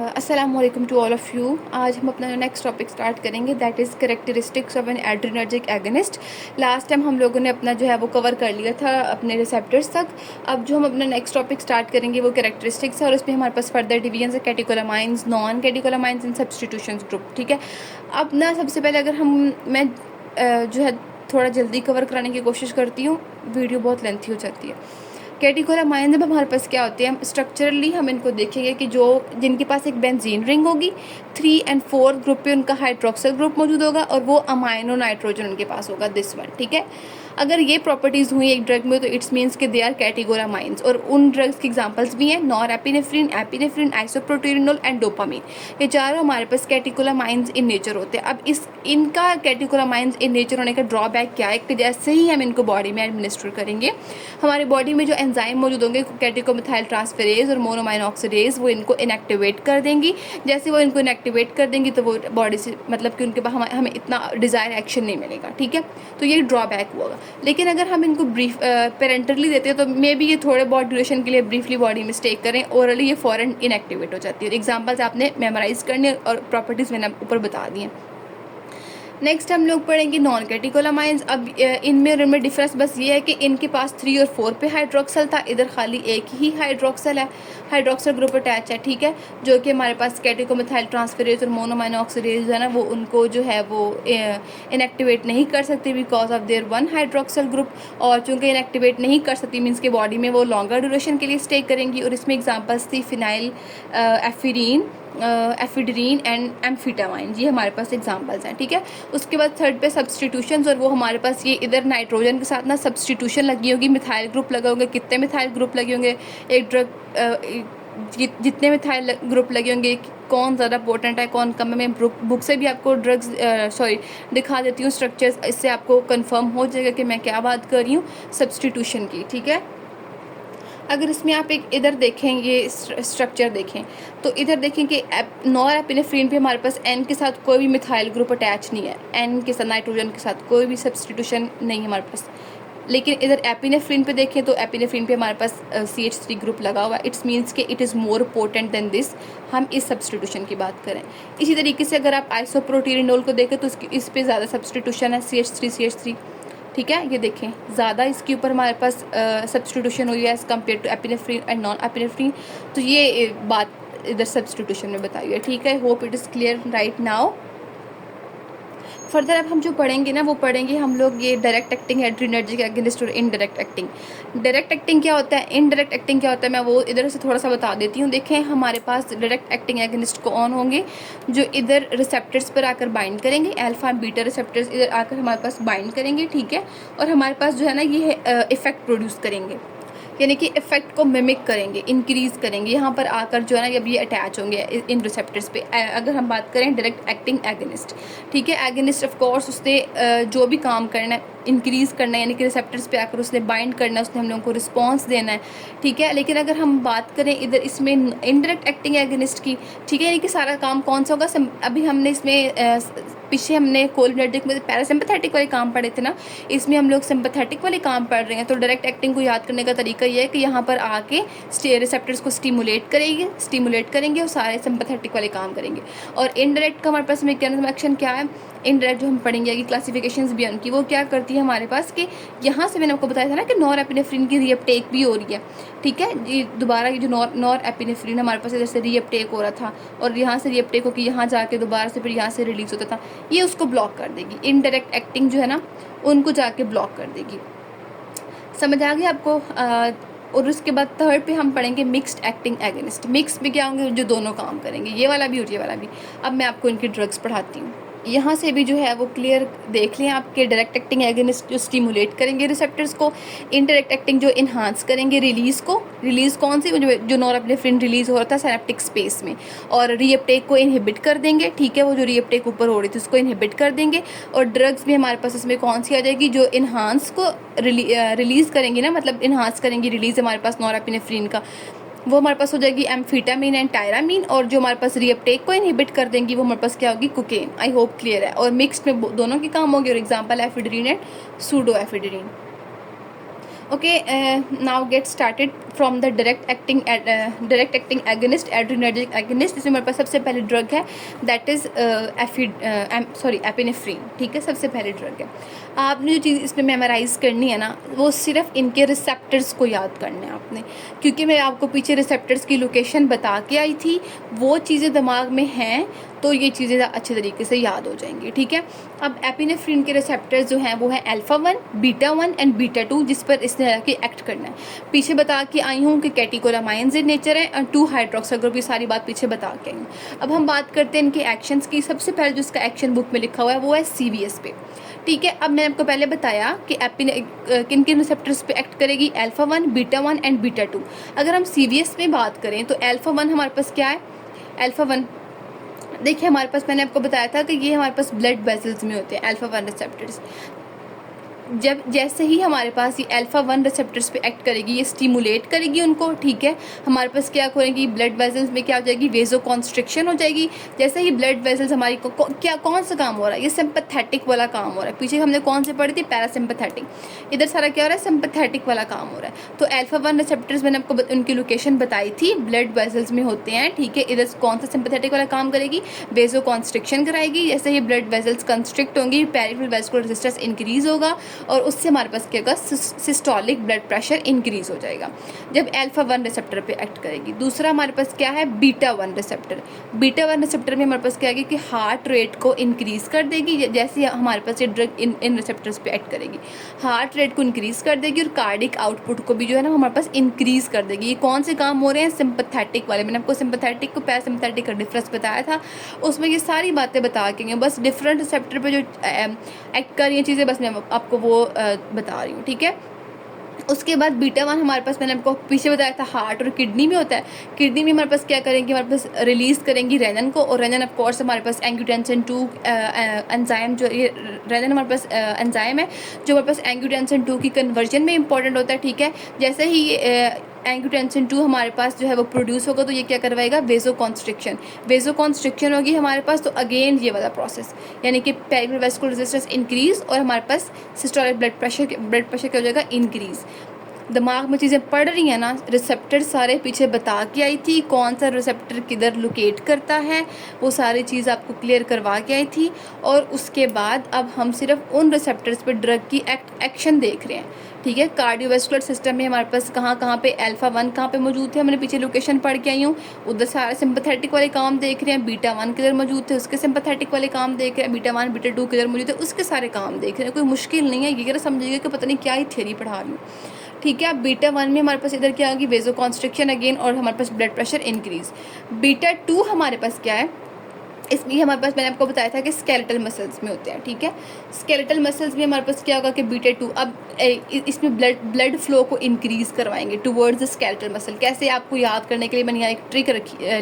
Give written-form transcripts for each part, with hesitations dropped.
अस्सलाम वालेकुम to all of you. आज हम अपना नेक्स्ट टॉपिक स्टार्ट करेंगे, that is characteristics of an adrenergic agonist. Last time हम लोगों ने अपना जो है वो कवर कर लिया था अपने रिसेप्टर्स तक। अब जो हम अपना नेक्स्ट टॉपिक स्टार्ट करेंगे वो कैरेक्टरिस्टिक्स है, और उसमें हमारे पास फर्दर डिवीजन है catecholamines, non catecholamines and substitutions group. ठीक है, अब ना सबसे पहले अगर मैं जो है थोड़ा जल्दी कवर कराने की कोशिश करती हूँ, वीडियो बहुत लेंथी हो जाती है। कैटेकोलामाइन जब हमारे पास क्या होते हैं, स्ट्रक्चरली हम इनको देखेंगे कि जो जिनके पास एक बेंजीन रिंग होगी, 3 और 4 ग्रुप पे उनका हाइड्रोक्सल ग्रुप मौजूद होगा, और वो अमाइनो नाइट्रोजन उनके पास होगा, दिस वन। ठीक है, अगर ये प्रॉपर्टीज़ हुई एक ड्रग में तो इट्स मीन्स कि दे आर कैटेकोलामाइंस। और उन ड्रग्स की एग्जांपल्स भी हैं, norepinephrine, epinephrine, isoproterenol and dopamine. ये चारों हमारे पास कैटेकोलामाइंस इन नेचर होते हैं। अब इनका कैटेकोलामाइंस इन नेचर होने का ड्रॉबैक क्या है कि जैसे ही हम इनको बॉडी में एडमिनिस्टर करेंगे, हमारे बॉडी में जो एंजाइम मौजूद होंगे कैटेकोमिथाइल ट्रांसफेरेज और मोनोमाइन ऑक्सीडेज, वो इनको इनएक्टिवेट कर देंगी। जैसे वो इनको इनएक्टिवेट कर देंगी तो वो बॉडी से मतलब कि उनके पास हमें इतना डिज़ायर एक्शन नहीं मिलेगा। ठीक है, तो ये ड्रॉबैक होगा। लेकिन अगर हम इनको ब्रीफ पेरेंटली देते हैं तो मे बी ये थोड़े बहुत ड्यूरेशन के लिए ब्रीफली बॉडी में स्टे करें, ओरली ये फ़ौरन इनएक्टिवेट हो जाती है। एग्जाम्पल्स आपने मेमोराइज करने और प्रॉपर्टीज़ मैंने ऊपर बता दी हैं। नेक्स्ट हम लोग पढ़ेंगे नॉन कैटेकोलामाइंस। अब इनमें और इनमें डिफरेंस बस ये है कि इनके पास 3 और 4 पे हाइड्रोक्सल था, इधर खाली एक ही हाइड्रोक्सल है, हाइड्रोक्सल ग्रुप अटैच है। ठीक है, जो कि हमारे पास कैटेकोमिथाइल ट्रांसफेरेज और मोनोमाइन ऑक्सीडेज है ना, वो उनको जो है वो इनएक्टिवेट नहीं कर सकती because of their 1 hydroxyl group. और चूँकि इनएक्टिवेट नहीं कर सकती मीन्स के बॉडी में वो लॉन्गर ड्यूरेशन के लिए स्टे करेंगी। और इसमें एग्जाम्पल्स थी फिनाइल एफिड्रीन एंड एम्फीटामाइन, ये हमारे पास एग्जांपल्स हैं। ठीक है, उसके बाद थर्ड पे सब्स्टिट्यूशंस, और वो हमारे पास ये इधर नाइट्रोजन के साथ ना सब्स्टिट्यूशन लगी होगी, मिथाइल ग्रुप लगे होंगे। कितने मिथाइल ग्रुप लगे होंगे एक ड्रग जितने मिथाइल ग्रुप लगे होंगे, कौन ज़्यादा पोटेंट है कौन कम है, मैं बुक से भी आपको ड्रग्स दिखा देती हूँ स्ट्रक्चर्स, इससे आपको कंफर्म हो जाएगा कि मैं क्या बात कर रही हूँ सब्स्टिट्यूशन की। ठीक है, अगर इसमें आप एक इधर देखें, ये स्ट्रक्चर देखें तो इधर देखें कि नॉर एपिनेफ्रिन पे हमारे पास एन के साथ कोई भी मिथाइल ग्रुप अटैच नहीं है, एन के साथ नाइट्रोजन के साथ कोई भी सब्स्टिट्यूशन नहीं है हमारे पास। लेकिन इधर एपिनेफ्रिन पे देखें तो एपिनेफ्रिन पे हमारे पास CH3 ग्रुप लगा हुआ है, इट्स मीन्स कि it is more potent then this. हम इस सब्स्टिट्यूशन की बात करें। इसी तरीके से अगर आप आइसोप्रोटेरिनोल को देखें तो इस पर ज़्यादा सब्स्टिट्यूशन है, CH3। ठीक है, ये देखें ज़्यादा इसके ऊपर हमारे पास सब्स्टिट्यूशन हुई है as compare to epinephrine and non epinephrine. तो ये बात इधर सब्स्टिट्यूशन में बताई है। ठीक है, hope it is clear right now. Further अब हम जो पढ़ेंगे ना वो पढ़ेंगे हम लोग ये डायरेक्ट एक्टिंग एड्रेनर्जिक एगनिस्ट और इनडायरेक्ट एक्टिंग। डायरेक्ट एक्टिंग क्या होता है, इनडायरेक्ट एक्टिंग क्या होता है, मैं वो इधर से थोड़ा सा बता देती हूँ। देखें हमारे पास डायरेक्ट एक्टिंग एगनिस्ट कौन होंगे, जो इधर रिसेप्टर्स पर आकर बाइंड करेंगे, अल्फा बीटा रिसेप्टर्स इधर आकर हमारे पास बाइंड करेंगे। ठीक है, और हमारे पास जो है ना ये इफेक्ट प्रोड्यूस करेंगे, यानी कि इफेक्ट को मिमिक करेंगे, इंक्रीज़ करेंगे, यहाँ पर आकर जो है ना अब ये अटैच होंगे इन रिसेप्टर्स पे। अगर हम बात करें डायरेक्ट एक्टिंग एगनिस्ट, ठीक है, एगनिस्ट ऑफ कोर्स उसने जो भी काम करना है इंक्रीज़ करना है, यानी कि रिसेप्टर्स पे आकर उसने बाइंड करना है, उसने हम लोगों को रिस्पॉन्स देना है। ठीक है, लेकिन अगर हम बात करें इधर इसमें इनडायरेक्ट एक्टिंग एगनिस्ट की, ठीक है, यानी कि सारा काम कौन सा होगा, अभी हमने इसमें पीछे हमने कोलिनर्जिक में पैरासिम्पैथेटिक वाले काम पढ़े थे ना, इसमें हम लोग सिंपैथेटिक वाले काम पढ़ रहे हैं। तो डायरेक्ट एक्टिंग को याद करने का तरीका ये है कि यहाँ पर आके रिसेप्टर्स को स्टिमुलेट करेंगे और सारे सिंपैथेटिक वाले काम करेंगे। और इनडायरेक्ट का हमारे पास मैकेनिज्म एक्शन क्या है, इनडायरेक्ट जो हम पढ़ेंगे कि क्लासिफिकेशंस भी उनकी, वो क्या करती है हमारे पास कि यहाँ से मैंने आपको बताया था ना कि नॉर एपिनेफ्रिन की रीअपटेक भी हो रही है। ठीक है, ये दोबारा ये जो नॉर एपिनेफ्रिन हमारे पास इधर से रीअपटेक हो रहा था और यहाँ से रीअपटेक होकर यहाँ जाके दोबारा से फिर यहाँ से रिलीज़ होता था, ये उसको ब्लॉक कर देगी। इनडायरेक्ट एक्टिंग जो है ना उनको जाके ब्लॉक कर देगी। समझ आ गया आपको? और उसके बाद थर्ड पे हम पढ़ेंगे मिक्स्ड एक्टिंग एगनिस्ट। मिक्स में क्या होंगे, जो दोनों काम करेंगे, ये वाला भी और ये वाला भी। अब मैं आपको इनकी ड्रग्स पढ़ाती हूँ। यहाँ से भी जो है वो क्लियर देख लें आपके डायरेक्ट एक्टिंग एगनिस्ट जो स्टिमुलेट करेंगे रिसेप्टर्स को, इनडायरेक्ट एक्टिंग जो इन्हांस करेंगे रिलीज़ को। रिलीज़ कौन सी, जो नॉरएपिनेफ्रिन रिलीज़ हो रहा था सिनेप्टिक स्पेस में, और रीअपटेक को इनहिबिट कर देंगे। ठीक है, वो जो रीअपटेक ऊपर हो रही थी उसको इनहिबिट कर देंगे। और ड्रग्स भी हमारे पास इसमें कौन सी आ जाएगी, जो इन्हांस को रिलीज़ करेंगी ना, मतलब इन्हांस करेंगी रिलीज़ हमारे पास नॉरएपिनेफ्रिन का, वो हमारे पास हो जाएगी एम्फीटामिन एंड टायरामीन। और जो हमारे पास रीअपटेक को इनहिबिट कर देंगी वो हमारे पास क्या होगी, कोकेन। आई होप क्लियर है। और मिक्स्ड में दोनों के काम होंगे, और example ephedrine and pseudo ephedrine. Okay, now get started from the direct acting agonist adrenergic agonist. इसमें हमारे पास सबसे पहली ड्रग है दैट इज़ एपिनेफ्रीन, ठीक है, सबसे पहली ड्रग है। आपने जो चीज़ इसमें मेमोराइज़ करनी है ना, वो सिर्फ इनके रिसेप्टर्स को याद करना है आपने, क्योंकि मैं आपको पीछे रिसेप्टर्स की लोकेशन बता के आई थी, वो चीज़ें दिमाग में हैं तो ये चीज़ें अच्छे तरीके से याद हो जाएंगी, ठीक है। अब एपिनेफ्रीन के रिसेप्टर्स जो हैं वो हैं अल्फ़ा 1, बीटा 1 एंड बीटा 2, जिस पर इस तरह की एक्ट करना है। पीछे बता के आई हूँ कि कैटेकोलामाइंस इन नेचर है और 2 हाइड्रोक्सिल ग्रुप, ये सारी बात पीछे बता के आई हूँ। अब हम बात करते हैं इनके एक्शंस की। सबसे पहले जो इसका एक्शन बुक में लिखा हुआ है वो है CVS पे, ठीक है। अब मैंने आपको पहले बताया कि किन किन रिसेप्टर्स पे एक्ट करेगी, अल्फ़ा 1, बीटा 1 एंड बीटा 2। अगर हम CVS में बात करें तो अल्फ़ा 1 हमारे पास क्या है, अल्फ़ा 1 देखिए हमारे पास, मैंने आपको बताया था कि ये हमारे पास ब्लड वेसल्स में होते हैं अल्फ़ा 1 रिसेप्टर्स। जब जैसे ही हमारे पास ये अल्फ़ा 1 रिसेप्टर्स पे एक्ट करेगी, ये स्टिमुलेट करेगी उनको, ठीक है। हमारे पास क्या करेगी, ब्लड वेसल्स में क्या हो जाएगी, वेजो कॉन्स्ट्रिक्शन हो जाएगी। जैसे ही ब्लड वेसल्स हमारी क्या कौन सा काम हो रहा है, ये सिंपैथेटिक वाला काम हो रहा है। पीछे हमने कौन से पढ़ी थी, पैरासिम्पैथेटिक, इधर सारा क्या हो रहा है, सिंपैथेटिक वाला काम हो रहा है। तो अल्फ़ा 1 रिसेप्टर्स मैंने आपको उनकी लोकेशन बताई थी, ब्लड वेसल्स में होते हैं, ठीक है। इधर कौन सा सिंपैथेटिक वाला काम करेगी, वेजो कॉन्स्ट्रिक्शन कराएगी। जैसे ही ब्लड वेसल्स कंस्ट्रिक्ट होंगी, पेरिफेरल वैस्कुलर रेजिस्टेंस इंक्रीज होगा और उससे हमारे पास क्या होगा, सिस्टोलिक ब्लड प्रेशर इंक्रीज हो जाएगा जब अल्फ़ा 1 रिसेप्टर पे एक्ट करेगी। दूसरा हमारे पास क्या है, बीटा 1 रिसेप्टर। बीटा 1 रिसेप्टर में हमारे पास क्या है कि हार्ट रेट को इंक्रीज कर देगी। जैसे हमारे पास ये ड्रग इन रिसेप्टर्स पे एक्ट करेगी, हार्ट रेट को इंक्रीज कर देगी और कार्डिक आउटपुट को भी जो है ना हमारे पास इंक्रीज कर देगी। ये कौन से काम हो रहे हैं, सिंपैथेटिक वाले। मैंने आपको सिंपैथेटिक को पैरासिम्पैथेटिक का डिफरेंस बताया था, उसमें ये सारी बातें बता के, बस डिफरेंट रिसेप्टर पे जो एक्ट कर रही हैं चीज़ें, बस मैं आपको वो बता रही हूँ, ठीक है। उसके बाद बीटा 1 हमारे पास, मैंने आपको पीछे बताया था, हार्ट और किडनी में होता है। किडनी में हमारे पास क्या करेंगे, हमारे पास रिलीज़ करेंगी रेनन को, और रेनन ऑफ कोर्स हमारे पास एंग्यूटेंसिन 2 एंजाइम, जो ये रेनन हमारे पास एंजाइम है जो हमारे पास एंग्यूटेंसिन 2 की कन्वर्जन में इंपॉर्टेंट होता है, ठीक है। जैसे ही एंग्यूटेंसिन 2 हमारे पास जो है वो प्रोड्यूस होगा तो ये क्या करवाएगा, वेजो कॉन्स्ट्रिक्शन होगी हमारे पास। तो अगेन ये वाला प्रोसेस, यानी कि पेरिफेरल वैस्कुलर रेजिस्टेंस इंक्रीज और हमारे पास सिस्टोलिक ब्लड प्रेशर क्या हो जाएगा, इंक्रीज। दिमाग में चीज़ें पढ़ रही हैं ना, रिसेप्टर सारे पीछे बता के आई थी, कौन सा रिसेप्टर किधर लोकेट करता है, वो सारी चीज़ आपको क्लियर करवा के आई थी। और उसके बाद अब हम सिर्फ उन रिसेप्टर्स पे ड्रग की एक्शन देख रहे हैं, ठीक है। कार्डियोवैस्कुलर सिस्टम में हमारे पास कहाँ पे अल्फ़ा 1 कहाँ पे मौजूद थे, मैंने पीछे लोकेशन पढ़ के आई हूँ। उधर सारे सिंपैथेटिक वाले काम देख रहे हैं, बीटा 1 किधर मौजूद थे उसके सिंपैथेटिक वाले काम देख रहे हैं, बीटा 1 बीटा 2 किधर मौजूद थे उसके सारे काम देख रहे हैं। कोई मुश्किल नहीं है, ये कह समझिएगा कि पता नहीं क्या ही थ्योरी पढ़ा रही हूँ, ठीक है। अब बीटा 1 में हमारे पास इधर क्या होगी, वेजो कॉन्स्ट्रिक्शन अगेन, और हमारे पास ब्लड प्रेशर इंक्रीज। बीटा 2 हमारे पास क्या है, इसमें हमारे पास, मैंने आपको बताया था कि स्केलेटल मसल्स में होते हैं, ठीक है। स्केलेटल मसल्स में हमारे पास क्या होगा कि बीटा 2 अब इसमें ब्लड फ्लो को इंक्रीज करवाएंगे टुवर्ड्स द स्केलेटल मसल। कैसे, आपको याद करने के लिए मैंने यहाँ एक ट्रिक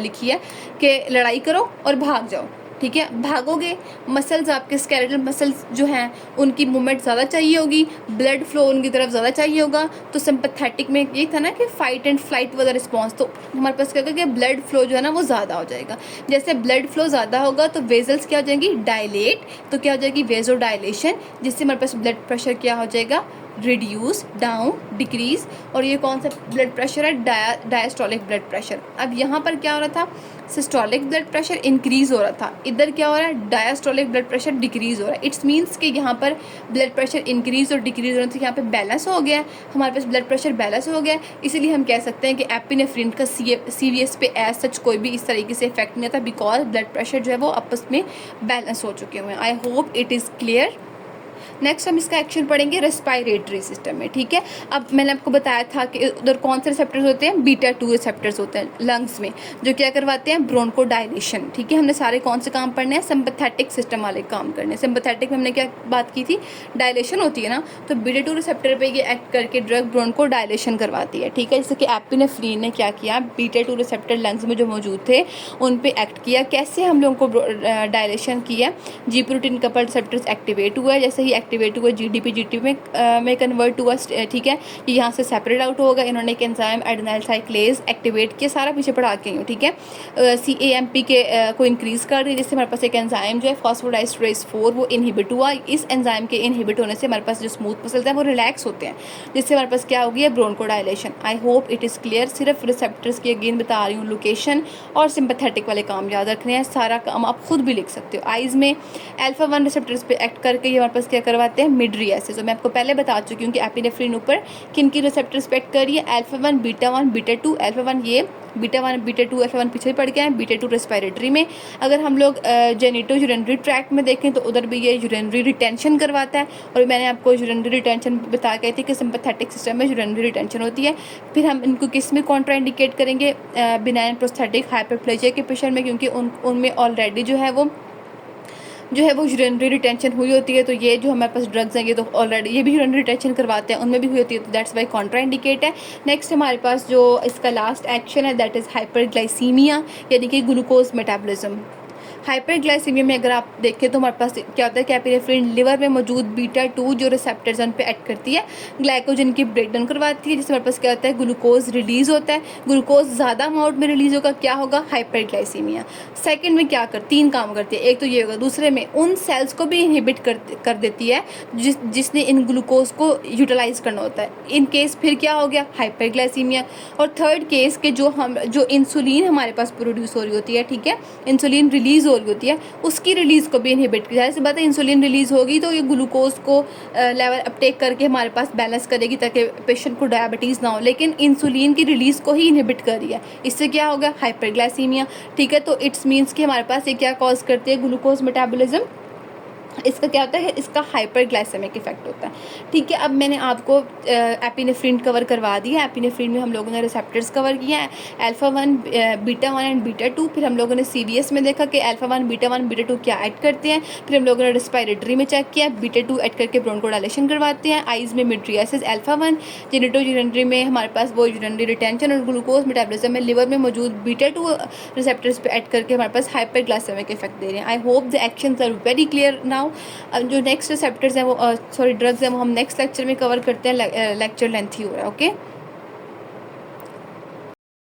लिखी है कि लड़ाई करो और भाग जाओ, ठीक है। भागोगे, मसल्स आपके स्केलेटल मसल्स जो हैं उनकी मूवमेंट ज़्यादा चाहिए होगी, ब्लड फ्लो उनकी तरफ ज़्यादा चाहिए होगा। तो सिंपैथेटिक में ये था ना कि फाइट एंड फ्लाइट वाला रिस्पॉन्स, तो हमारे पास क्या होगा कि ब्लड फ्लो जो है ना वो ज़्यादा हो जाएगा। जैसे ब्लड फ्लो ज़्यादा होगा तो वेजल्स क्या हो जाएंगी, डायलेट, तो क्या हो जाएगी, वेजो डायलेशन, जिससे हमारे पास ब्लड प्रेशर क्या हो जाएगा, रिड्यूस, डाउन, डिक्रीज। और ये कौन सा ब्लड प्रेशर है, डायस्टोलिक ब्लड प्रेशर। अब यहाँ पर क्या हो रहा था, सिस्टोलिक ब्लड प्रेशर इंक्रीज हो रहा था, इधर क्या हो रहा है, डायस्टोलिक ब्लड प्रेशर डिक्रीज हो रहा है। इट्स मीन्स कि यहाँ पर ब्लड प्रेशर इंक्रीज और डिक्रीज होने से यहाँ पे बैलेंस हो गया है, हमारे पास ब्लड प्रेशर बैलेंस हो गया है। इसीलिए हम कह सकते हैं कि एपिनेफ्रिन का CVS पे एज सच कोई भी इस तरीके से इफेक्ट नहीं आता, बिकॉज ब्लड प्रेशर जो है वो आपस में बैलेंस हो चुके हुए हैं। I hope it is clear. Next हम इसका एक्शन पढ़ेंगे रेस्पिरेटरी सिस्टम में, ठीक है। अब मैंने आपको बताया था कि उधर कौन से रिसेप्टर्स होते हैं, बीटा 2 रिसेप्टर्स होते हैं लंग्स में, जो क्या करवाते हैं, ब्रोंको डायलेशन, ठीक है। हमने सारे कौन से काम पढ़ने हैं, सिंपैथेटिक सिस्टम वाले काम करने हैं। सिंपैथेटिक में हमने क्या बात की थी, डायलेशन होती है ना, तो बीटा 2 रिसेप्टर पे ये एक्ट करके ड्रग ब्रोंको डायलेशन करवाती है, ठीक है। जैसे कि एपिनेफ्रीन ने क्या किया, बीटा 2 रिसेप्टर लंग्स में जो मौजूद थे उन पर एक्ट किया। कैसे हम लोगों को डायलेशन किया, जी प्रोटीन कपल रिसेप्टर्स एक्टिवेट हुआ है, जैसे ही एक्टिवेट हुआ, जीडीपी में कन्वर्ट हुआ, ठीक है, ये यहाँ से सेपरेट आउट होगा। इन्होंने एक एंजाइम एडेनाइल साइक्लेज एक्टिवेट किया, सारा पीछे पढ़ा के हूँ, ठीक है। CAMP के को इंक्रीज़ कर रही है, जिससे हमारे पास एक एंजाइम जो है फॉस्फोडाइस्ट्रेज 4 वो इनहिबिट हुआ। इस एंजाइम के इनहिबिट होने से हमारे पास जो स्मूथ मसल्स हैं वो रिलैक्स होते हैं, जिससे हमारे पास क्या होगी है ब्रोंकोडाइलेशन। I hope it is clear. सिर्फ रिसेप्टर्स की अगेन बता रही हूँ लोकेशन और सिंपैथेटिक वाले काम याद रखने हैं, सारा काम आप खुद भी लिख सकते हो। आइज़ में अल्फा-1 रिसेप्टर्स पे एक्ट करके ये हमारे पास क्या करवाते हैं, मिडरिएसिस। तो मैं आपको पहले बता चुकी हूँ कि एपिनेफ्रिन ऊपर किन की रिसेप्टर्स पे एक्ट कर रही है, अल्फा-1 बीटा-1 बीटा-2। अल्फा-1 ये, बीटा-1 बीटा-2, अल्फा-1 पीछे पड़ गया है, बीटा-2 रेस्पिरेटरी में। अगर हम लोग जेनिटो यूरिनरी ट्रैक्ट में देखें तो उधर भी ये यूरिनरी रिटेंशन करवाता है, और मैंने आपको यूरिनरी रिटेंशन बता गई थी कि सिंपैथेटिक सिस्टम में यूरिनरी रिटेंशन होती है। फिर हम इनको किस में कॉन्ट्रा इंडिकेट करेंगे, बिनाइन प्रोस्थेटिक हाइपरप्लेजिया के पेशेंट में, क्योंकि उनमें ऑलरेडी जो है वो यूरिनरी रिटेंशन हुई होती है। तो ये जो हमारे पास ड्रग्स हैं ये तो ऑलरेडी ये भी यूरिनरी रिटेंशन करवाते हैं, उनमें भी हुई होती है, तो दैट्स वाई कॉन्ट्रा इंडिकेट है। नेक्स्ट हमारे पास जो इसका लास्ट एक्शन है दैट इज़ हाइपरग्लाइसीमिया, यानी कि ग्लूकोज मेटाबॉलिज्म। हाइपरग्लाइसीमिया में अगर आप देखें तो हमारे पास क्या होता है कि एपिनेफ्रिन लिवर में मौजूद बीटा-2 जो रिसेप्टर्स उन पे एक्ट करती है, ग्लाइकोजन की ब्रेकडाउन करवाती है, जिससे हमारे पास क्या होता है ग्लूकोज रिलीज़ होता है। ग्लूकोज ज़्यादा अमाउंट में रिलीज़ होगा, क्या होगा, हाइपरग्लाइसीमिया। सेकंड में क्या कर 3 काम करती है, एक तो ये होगा, दूसरे में उन सेल्स को भी इनहिबिट कर देती है जिसने इन ग्लूकोज को यूटिलाइज करना होता है। इन केस फिर क्या हो गया, हाइपरग्लाइसीमिया। और थर्ड केस के जो इंसुलिन हमारे पास प्रोड्यूस हो रही होती है, ठीक है, इंसुलिन रिलीज़ हो रही होती है, उसकी रिलीज़ को भी इनहिबिट किया। जाहिर सी बात है इंसुलिन रिलीज़ होगी तो ये ग्लूकोज को लेवल अपटेक करके हमारे पास बैलेंस करेगी ताकि पेशेंट को डायबिटीज़ ना हो, लेकिन इंसुलिन की रिलीज़ को ही इनहिबिट कर रही है, इससे क्या होगा, हाइपरग्लाइसीमिया, ठीक है। तो इट्स मीन्स कि हमारे पास ये क्या कॉज करती है, ग्लूकोज मेटाबॉलिज्म। इसका क्या होता है, इसका हाइपरग्लाइसेमिक इफेक्ट होता है, ठीक है। अब मैंने आपको एपिनेफ्रिन कवर करवा दिया। एपिनेफ्रिन में हम लोगों ने रिसेप्टर्स कवर किया है, अल्फा-1 बीटा-1 एंड बीटा-2। फिर हम लोगों ने CVS में देखा कि अल्फा-1 बीटा-1 बीटा-2 क्या ऐड करते हैं। फिर हम लोगों ने रेस्पिरेटरी में चेक किया, बीटा-2 ऐड करके ब्रोंकोडाइलेशन करवाते हैं। आइज़ में मिडरिएसिस अल्फा-1, जेनिटो यूरिनरी में हमारे पास वो यूरिनरी रिटेंशन और ग्लूकोज मेटाबॉलिज्म में लिवर में मौजूद बीटा-2 रिसेप्टर्स पे ऐड करके हमारे पास हाइपरग्लाइसेमिक इफेक्ट दे रहे हैं। I hope the actions are very clear now. अब जो नेक्स्ट रिसेप्टर्स हैं वो ड्रग्स हैं वो हम नेक्स्ट लेक्चर में कवर करते हैं, लेक्चर लेंथी हो रहा है, ओके।